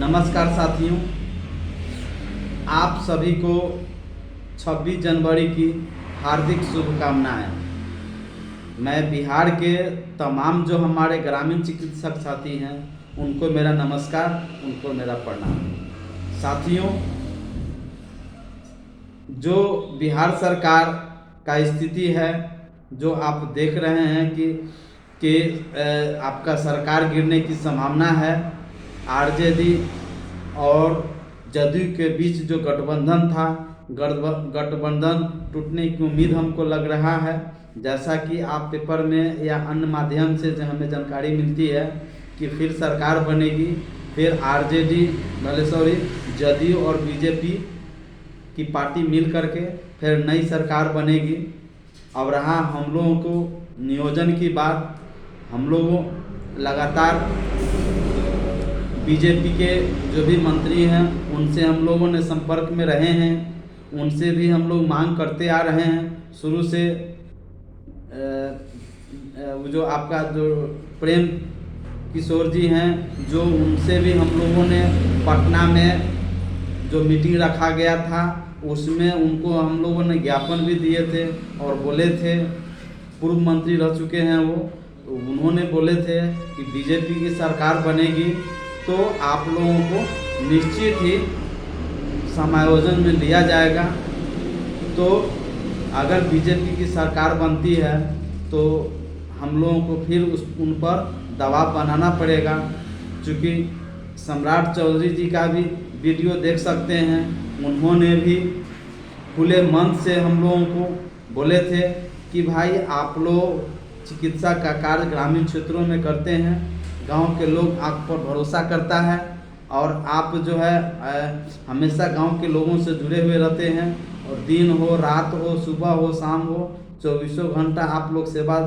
नमस्कार साथियों, आप सभी को 26 जनवरी की हार्दिक शुभकामनाएं। मैं बिहार के तमाम जो हमारे ग्रामीण चिकित्सक साथी हैं उनको मेरा नमस्कार, उनको मेरा प्रणाम। साथियों, जो बिहार सरकार का स्थिति है, जो आप देख रहे हैं कि आपका सरकार गिरने की संभावना है। आरजेडी और जदयू के बीच जो गठबंधन था, गठबंधन टूटने की उम्मीद हमको लग रहा है। जैसा कि आप पेपर में या अन्य माध्यम से जो हमें जानकारी मिलती है कि फिर सरकार बनेगी, फिर आरजेडी जदयू और बीजेपी की पार्टी मिल करके फिर नई सरकार बनेगी। अब रहा हम लोगों को नियोजन की बात, हम लोगों लगातार बीजेपी के जो भी मंत्री हैं उनसे हम लोगों ने संपर्क में रहे हैं, उनसे भी हम लोग मांग करते आ रहे हैं शुरू से। जो आपका जो प्रेम किशोर जी हैं, जो उनसे भी हम लोगों ने पटना में जो मीटिंग रखा गया था उसमें उनको हम लोगों ने ज्ञापन भी दिए थे और बोले थे, पूर्व मंत्री रह चुके हैं वो, तो उन्होंने बोले थे कि बीजेपी की सरकार बनेगी तो आप लोगों को निश्चित ही समायोजन में लिया जाएगा। तो अगर बीजेपी की सरकार बनती है तो हम लोगों को फिर उन पर दबाव बनाना पड़ेगा। चूँकि सम्राट चौधरी जी का भी वीडियो देख सकते हैं, उन्होंने भी खुले मन से हम लोगों को बोले थे कि भाई आप लोग चिकित्सा का कार्य ग्रामीण क्षेत्रों में करते हैं, गांव के लोग आप पर भरोसा करता है और आप जो है हमेशा गांव के लोगों से जुड़े हुए रहते हैं और दिन हो रात हो सुबह हो शाम हो 24 घंटा आप लोग सेवा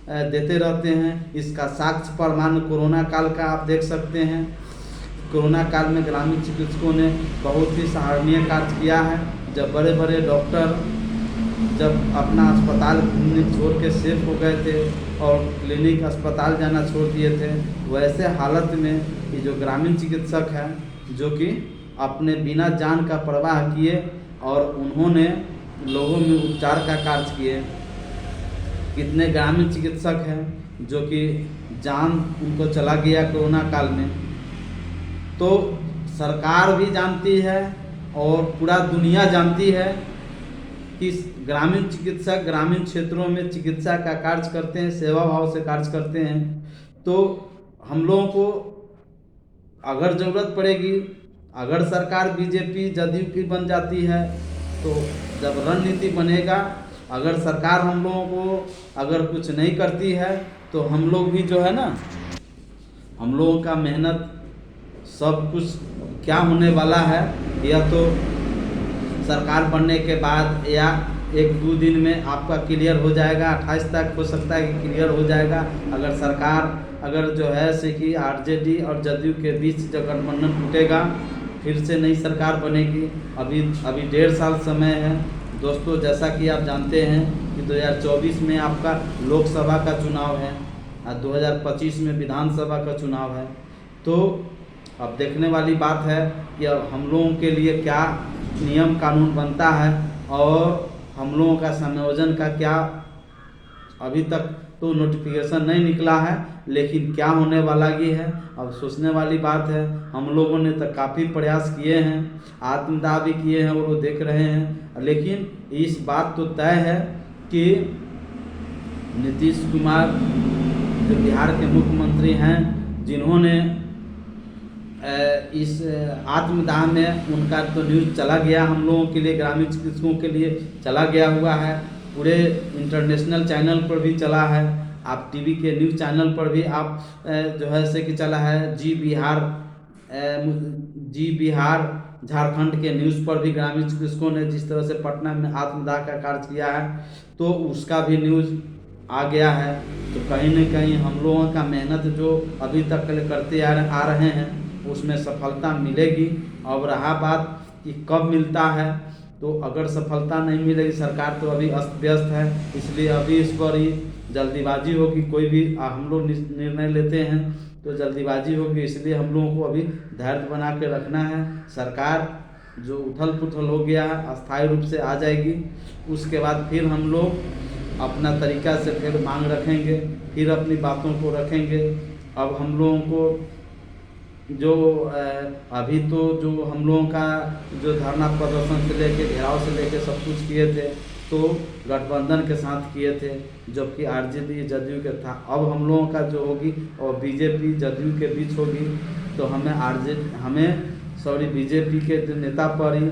देते रहते हैं। इसका साक्ष्य प्रमाण कोरोना काल का आप देख सकते हैं। कोरोना काल में ग्रामीण चिकित्सकों ने बहुत ही सराहनीय कार्य किया है। जब बड़े बड़े डॉक्टर जब अपना अस्पताल क्लिनिक छोड़ के सेफ हो गए थे और क्लिनिक अस्पताल जाना छोड़ दिए थे, वैसे हालत में ये जो ग्रामीण चिकित्सक हैं जो कि अपने बिना जान का परवाह किए और उन्होंने लोगों में उपचार का कार्य किए। कितने ग्रामीण चिकित्सक हैं जो कि जान उनको चला गया कोरोना काल में। तो सरकार भी जानती है और पूरा दुनिया जानती है कि ग्रामीण चिकित्सक ग्रामीण क्षेत्रों में चिकित्सा का कार्य करते हैं, सेवा भाव से कार्य करते हैं। तो हम लोगों को अगर ज़रूरत पड़ेगी, अगर सरकार बीजेपी जदयू की बन जाती है तो जब रणनीति बनेगा, अगर सरकार हम लोगों को अगर कुछ नहीं करती है तो हम लोग भी जो है ना, हम लोगों का मेहनत सब कुछ क्या होने वाला है, या तो सरकार बनने के बाद या 1-2 दिन में आपका क्लियर हो जाएगा। 28 तक हो सकता है कि क्लियर हो जाएगा। अगर सरकार अगर जो है से कि आरजेडी और जदयू के बीच जो गठबंधन टूटेगा, फिर से नई सरकार बनेगी। अभी 1.5 साल समय है दोस्तों। जैसा कि आप जानते हैं कि 2024 में आपका लोकसभा का चुनाव है और 2025 में विधानसभा का चुनाव है। तो अब देखने वाली बात है कि अब हम लोगों के लिए क्या नियम कानून बनता है और हम लोगों का संयोजन का क्या, अभी तक तो नोटिफिकेशन नहीं निकला है, लेकिन क्या होने वाला ही है अब सोचने वाली बात है। हम लोगों ने तो काफ़ी प्रयास किए हैं, आत्मदाह भी किए हैं और वो देख रहे हैं, लेकिन इस बात तो तय है कि नीतीश कुमार जो बिहार के मुख्यमंत्री हैं, जिन्होंने इस आत्मदाह में उनका तो न्यूज़ चला गया, हम लोगों के लिए ग्रामीण चिकित्सकों के लिए चला गया हुआ है। पूरे इंटरनेशनल चैनल पर भी चला है, आप टीवी के न्यूज़ चैनल पर भी आप जो है से कि चला है। जी बिहार झारखंड के न्यूज़ पर भी ग्रामीण चिकित्सकों ने जिस तरह से पटना में आत्मदाह का कार्य किया है तो उसका भी न्यूज़ आ गया है। तो कहीं न कहीं हम लोगों का मेहनत जो अभी तक करते आ रहे हैं उसमें सफलता मिलेगी। अब रहा बात कि कब मिलता है, तो अगर सफलता नहीं मिलेगी, सरकार तो अभी अस्त व्यस्त है, इसलिए अभी इस पर ही जल्दीबाजी होगी। कोई भी हम लोग निर्णय लेते हैं तो जल्दीबाजी होगी, इसलिए हम लोगों को अभी धैर्य बना के रखना है। सरकार जो उथल पुथल हो गया अस्थायी रूप से आ जाएगी, उसके बाद फिर हम लोग अपना तरीका से फिर मांग रखेंगे, फिर अपनी बातों को रखेंगे। अब हम लोगों को जो अभी तो जो हम लोगों का जो धरना प्रदर्शन से लेके घेराव से लेके सब कुछ किए थे तो गठबंधन के साथ किए थे, जबकि आरजेडी जदयू के था। अब हम लोगों का जो होगी और बीजेपी जदयू के बीच होगी, तो हमें बीजेपी के जो नेता पर ही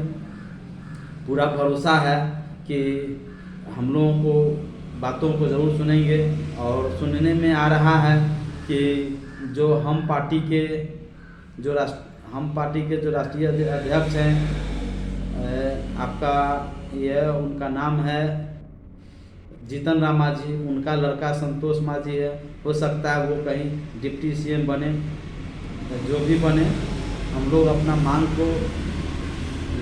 पूरा भरोसा है कि हम लोगों को बातों को ज़रूर सुनेंगे। और सुनने में आ रहा है कि जो हम पार्टी के जो राष्ट्रीय अध्यक्ष हैं, आपका यह उनका नाम है जीतन राम मांझी, उनका लड़का संतोष मांझी है। हो सकता है वो कहीं डिप्टी सीएम बने, जो भी बने, हम लोग अपना मांग को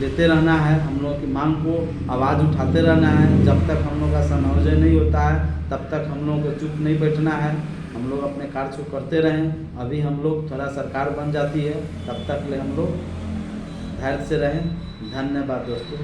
लेते रहना है, हम लोगों की मांग को आवाज़ उठाते रहना है। जब तक हम लोग का समायोजन नहीं होता है तब तक हम लोगों को चुप नहीं बैठना है, हम लोग अपने कार्य को करते रहें। अभी हम लोग थोड़ा सरकार बन जाती है, तब तक ले हम लोग धैर्य से रहें। धन्यवाद दोस्तों।